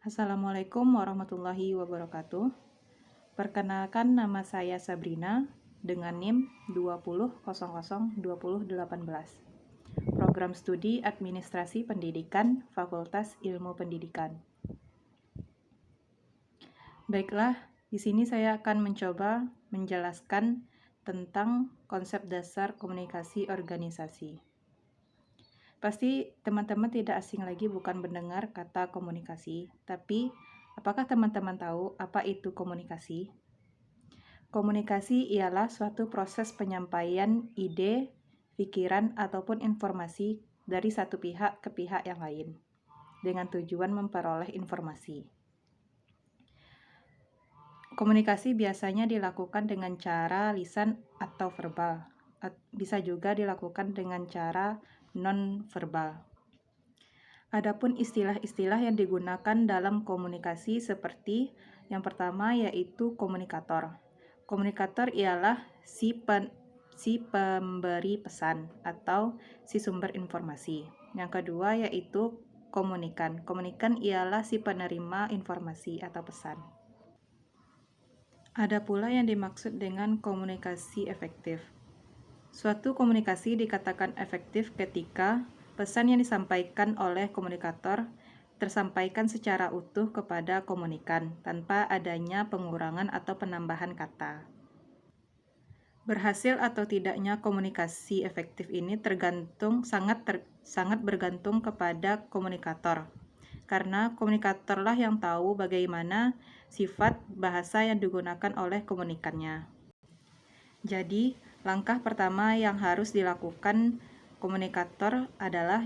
Assalamualaikum warahmatullahi wabarakatuh. Perkenalkan, nama saya Sabrina dengan NIM 20002018. Program Studi Administrasi Pendidikan, Fakultas Ilmu Pendidikan. Baiklah, di sini saya akan mencoba menjelaskan tentang konsep dasar komunikasi organisasi. Pasti teman-teman tidak asing lagi bukan mendengar kata komunikasi, tapi apakah teman-teman tahu apa itu komunikasi? Komunikasi ialah suatu proses penyampaian ide, pikiran, ataupun informasi dari satu pihak ke pihak yang lain, dengan tujuan memperoleh informasi. Komunikasi biasanya dilakukan dengan cara lisan atau verbal, bisa juga dilakukan dengan cara non-verbal. Adapun istilah-istilah yang digunakan dalam komunikasi seperti yang pertama yaitu komunikator. Komunikator ialah si pemberi pesan atau si sumber informasi. Yang kedua yaitu komunikan. Komunikan ialah si penerima informasi atau pesan. Ada pula yang dimaksud dengan komunikasi efektif. Suatu komunikasi dikatakan efektif ketika pesan yang disampaikan oleh komunikator tersampaikan secara utuh kepada komunikan tanpa adanya pengurangan atau penambahan kata. Berhasil atau tidaknya komunikasi efektif ini sangat bergantung kepada komunikator. Karena komunikatorlah yang tahu bagaimana sifat bahasa yang digunakan oleh komunikannya. Jadi, langkah pertama yang harus dilakukan komunikator adalah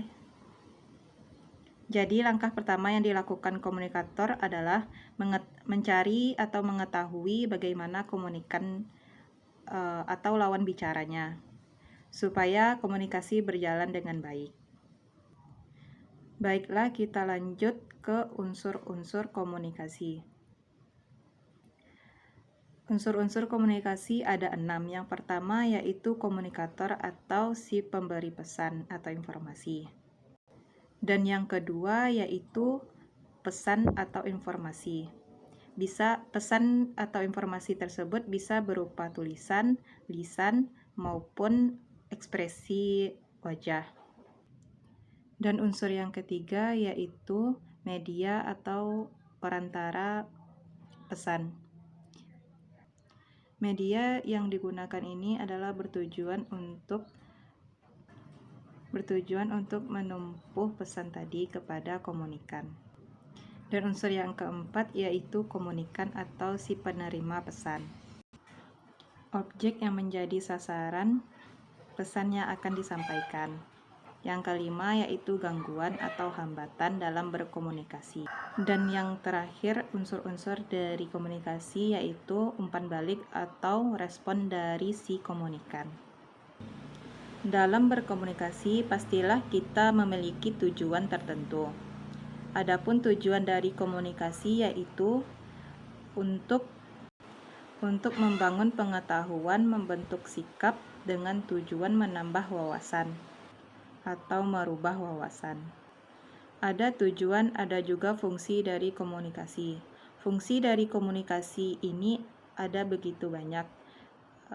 mencari atau mengetahui bagaimana komunikan atau lawan bicaranya, supaya komunikasi berjalan dengan baik. Baiklah, kita lanjut ke unsur-unsur komunikasi. Unsur-unsur komunikasi ada 6. Yang pertama yaitu komunikator atau si pemberi pesan atau informasi. Dan yang kedua yaitu pesan atau informasi. Pesan atau informasi tersebut bisa berupa tulisan, lisan, maupun ekspresi wajah. Dan unsur yang ketiga yaitu media atau perantara pesan. Media yang digunakan ini adalah bertujuan untuk menumpuh pesan tadi kepada komunikan. Dan unsur yang keempat yaitu komunikan atau si penerima pesan. Objek yang menjadi sasaran pesan yang akan disampaikan. Yang kelima yaitu gangguan atau hambatan dalam berkomunikasi. Dan yang terakhir unsur-unsur dari komunikasi yaitu umpan balik atau respon dari si komunikan. Dalam berkomunikasi pastilah kita memiliki tujuan tertentu. Adapun tujuan dari komunikasi yaitu untuk membangun pengetahuan, membentuk sikap dengan tujuan menambah wawasan atau merubah wawasan. Ada tujuan, ada juga fungsi dari komunikasi. Fungsi dari komunikasi ini ada begitu banyak.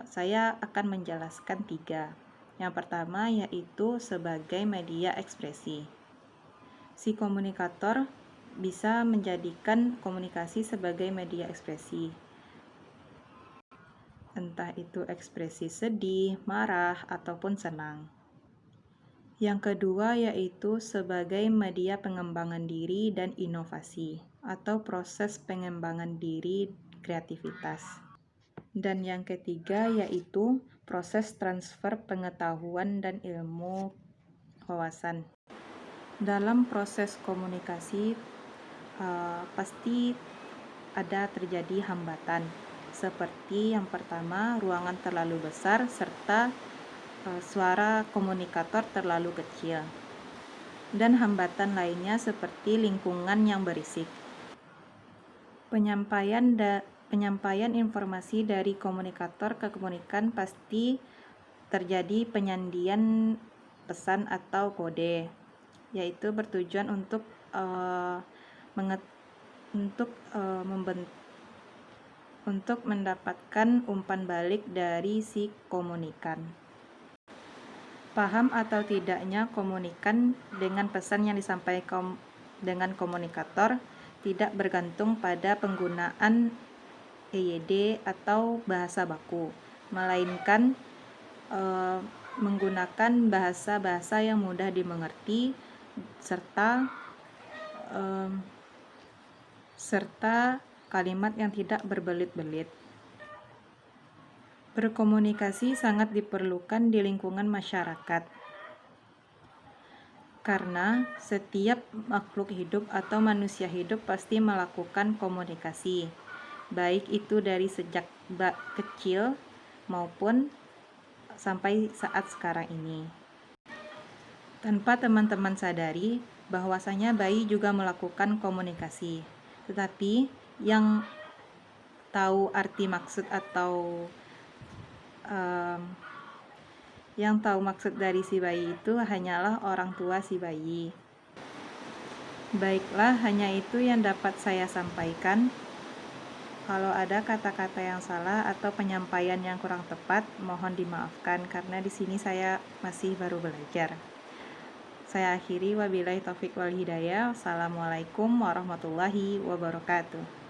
Saya akan menjelaskan 3. Yang pertama yaitu sebagai media ekspresi. Si komunikator bisa menjadikan komunikasi sebagai media ekspresi. Entah itu ekspresi sedih, marah, ataupun senang. Yang kedua yaitu sebagai media pengembangan diri dan inovasi atau proses pengembangan diri kreativitas. Dan yang ketiga yaitu proses transfer pengetahuan dan ilmu wawasan. Dalam proses komunikasi pasti ada terjadi hambatan, seperti yang pertama ruangan terlalu besar serta suara komunikator terlalu kecil. Dan hambatan lainnya seperti lingkungan yang berisik. Penyampaian informasi dari komunikator ke komunikan pasti terjadi penyandian pesan atau kode, yaitu bertujuan untuk untuk mendapatkan umpan balik dari si komunikan. Paham atau tidaknya komunikan dengan pesan yang disampaikan dengan komunikator tidak bergantung pada penggunaan EYD atau bahasa baku, melainkan menggunakan bahasa-bahasa yang mudah dimengerti serta kalimat yang tidak berbelit-belit. Berkomunikasi sangat diperlukan di lingkungan masyarakat, karena setiap makhluk hidup atau manusia hidup pasti melakukan komunikasi, baik itu dari sejak kecil maupun sampai saat sekarang ini. Tanpa teman-teman sadari bahwasanya bayi juga melakukan komunikasi, tetapi yang tahu arti maksud atau yang tahu maksud dari si bayi itu hanyalah orang tua si bayi. Baiklah, hanya itu yang dapat saya sampaikan. Kalau ada kata-kata yang salah atau penyampaian yang kurang tepat, mohon dimaafkan karena di sini saya masih baru belajar. Saya akhiri, wabillahi taufik wal hidayah. Wassalamualaikum warahmatullahi wabarakatuh.